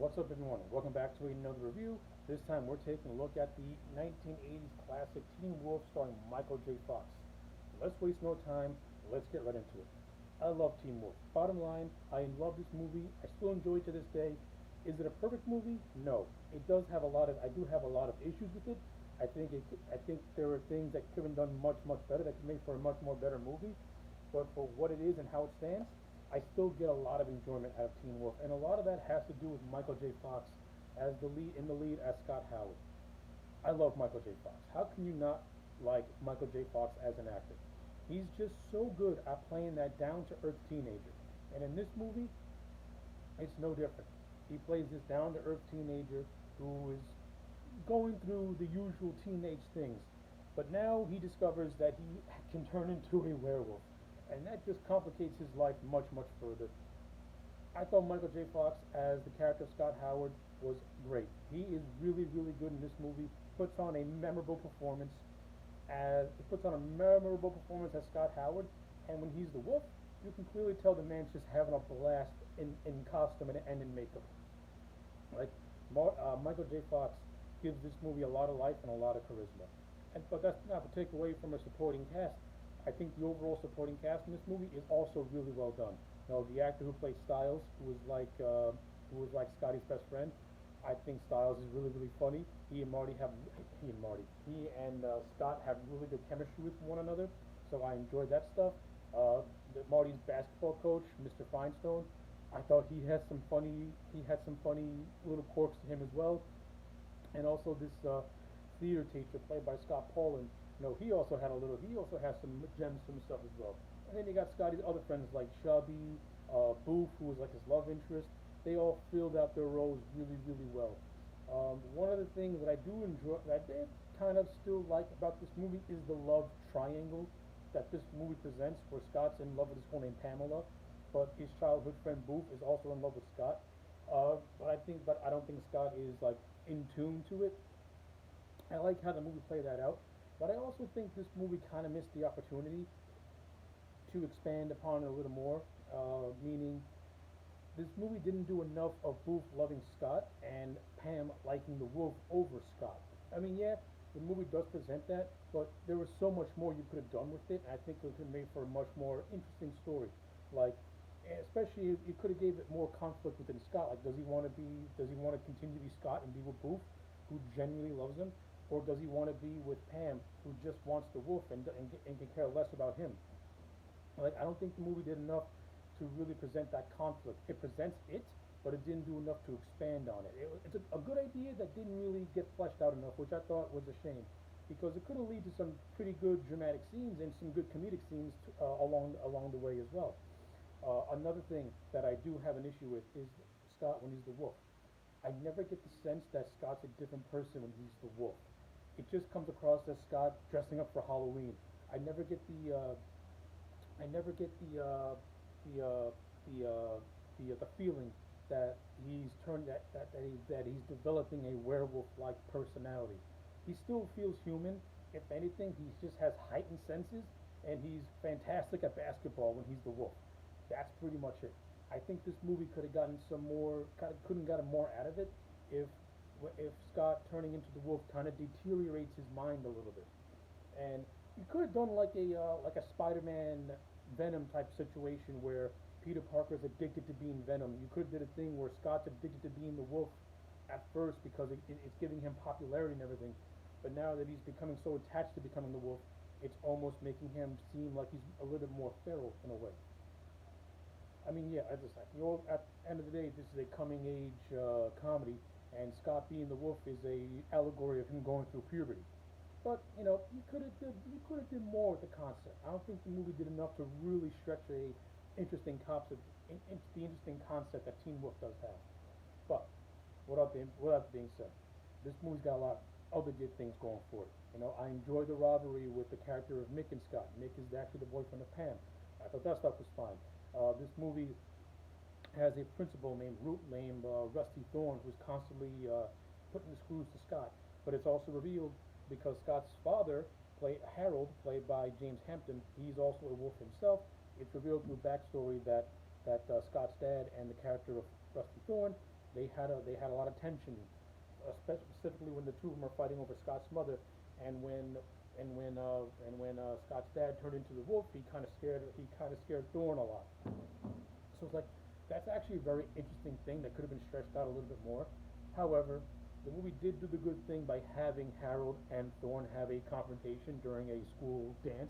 What's up, everyone? Welcome back to another review. This time we're taking a look at the 1980s classic Teen Wolf starring Michael J. Fox. Let's waste no time. Let's get right into it. I love Teen Wolf. Bottom line, I love this movie. I still enjoy it to this day. Is it a perfect movie? No. It does have a lot of. I do have a lot of issues with it. I think there are things that could have been done much better that could make for a much more better movie. But for what it is and how it stands, I still get a lot of enjoyment out of Teen Wolf, and a lot of that has to do with Michael J. Fox as the lead as Scott Howard. I love Michael J. Fox. How can you not like Michael J. Fox as an actor? He's just so good at playing that down to earth teenager, and in this movie, it's no different. He plays this down to earth teenager who is going through the usual teenage things, but now he discovers that he can turn into a werewolf, and that just complicates his life much further. I thought Michael J. Fox as the character of Scott Howard was great. He is really good in this movie. Puts on a memorable performance as Scott Howard, and when he's the wolf, you can clearly tell the man's just having a blast in costume and in makeup. Like Michael J. Fox gives this movie a lot of life and a lot of charisma. But that's not to take away from a supporting cast. I think the overall supporting cast in this movie is also really well done. The actor who plays Styles, who was like Scotty's best friend, I think Styles is really funny. He and Scott have really good chemistry with one another, so I enjoyed that stuff. Marty's basketball coach, Mr. Finestone, I thought he had some funny little quirks to him as well, and also this theater teacher played by Scott Poland. He also has some gems to himself as well. And then you got Scotty's other friends like Chubby, Boof, who was like his love interest. They all filled out their roles really well. One of the things that I do enjoy, that I did kind of still like about this movie, is the love triangle that this movie presents, where Scott's in love with this girl named Pamela, but his childhood friend Boof is also in love with Scott. But I don't think Scott is like in tune to it. I like how the movie played that out, but I also think this movie kind of missed the opportunity to expand upon it a little more. Meaning, this movie didn't do enough of Booth loving Scott and Pam liking the wolf over Scott. I mean, yeah, the movie does present that, but there was so much more you could have done with it. And I think it could have made for a much more interesting story. Like, especially, you could have gave it more conflict within Scott. Like, does he want to continue to be Scott and be with Booth, who genuinely loves him, or does he want to be with Pam, who just wants the wolf and can care less about him? Like, I don't think the movie did enough to really present that conflict. It presents it, but it didn't do enough to expand on it. It's a good idea that didn't really get fleshed out enough, which I thought was a shame, because it could have led to some pretty good dramatic scenes and some good comedic scenes along the way as well. Another thing that I do have an issue with is Scott when he's the wolf. I never get the sense that Scott's a different person when he's the wolf. It just comes across as Scott dressing up for Halloween. I never get the I never get the uh, the uh, the feeling that he's developing a werewolf-like personality. He still feels human. If anything, he just has heightened senses, and he's fantastic at basketball when he's the wolf. That's pretty much it. I think this movie could have gotten some more, couldn't gotten more out of it if if Scott turning into the wolf kind of deteriorates his mind a little bit. And you could have done like a Spider-Man Venom type situation where Peter Parker's addicted to being Venom. You could have did a thing where Scott's addicted to being the wolf at first because it's giving him popularity and everything, but now that he's becoming so attached to becoming the wolf, it's almost making him seem like he's a little bit more feral in a way. I mean, yeah, as I said, at the end of the day, this is a coming age comedy, and Scott being the wolf is a allegory of him going through puberty. But you could have did more with the concept. I don't think the movie did enough to really stretch a interesting concept, the interesting concept that Teen Wolf does have. But without being said, this movie's got a lot of other good things going for it. I enjoy the rivalry with the character of Mick and Scott. Mick is actually the boyfriend of Pam. I thought that stuff was fine. This movie has a principal named Rusty Thorne, who's constantly putting the screws to Scott. But it's also revealed because Scott's father, Harold, played by James Hampton, he's also a wolf himself. It's revealed through backstory that Scott's dad and the character of Rusty Thorne they had a lot of tension, specifically when the two of them are fighting over Scott's mother, and when Scott's dad turned into the wolf, he kind of scared Thorne a lot. So it's like that's actually a very interesting thing that could have been stretched out a little bit more. However, the movie did do the good thing by having Harold and Thorne have a confrontation during a school dance.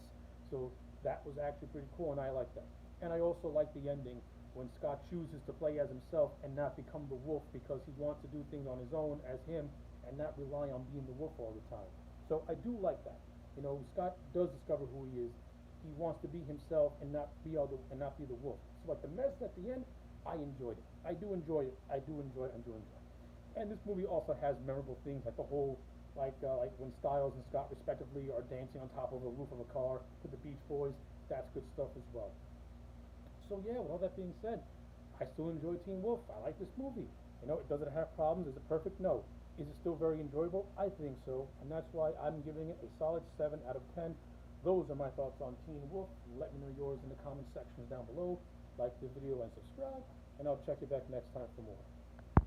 So that was actually pretty cool, and I like that. And I also like the ending when Scott chooses to play as himself and not become the wolf because he wants to do things on his own as him and not rely on being the wolf all the time. So I do like that. You know, Scott does discover who he is. He wants to be himself and not be the wolf. So like the mess at the end, I enjoyed it. I do enjoy it. I do enjoy it. I do enjoy it. And this movie also has memorable things like the whole like when Styles and Scott respectively are dancing on top of a roof of a car with the Beach Boys. That's good stuff as well. So yeah, with all that being said, I still enjoy Teen Wolf. I like this movie. You know, does it have problems? Is it perfect? No. Is it still very enjoyable? I think so, and that's why I'm giving it a solid 7 out of 10. Those are my thoughts on Teen Wolf. Let me know yours in the comment sections down below. Like the video and subscribe, and I'll check you back next time for more.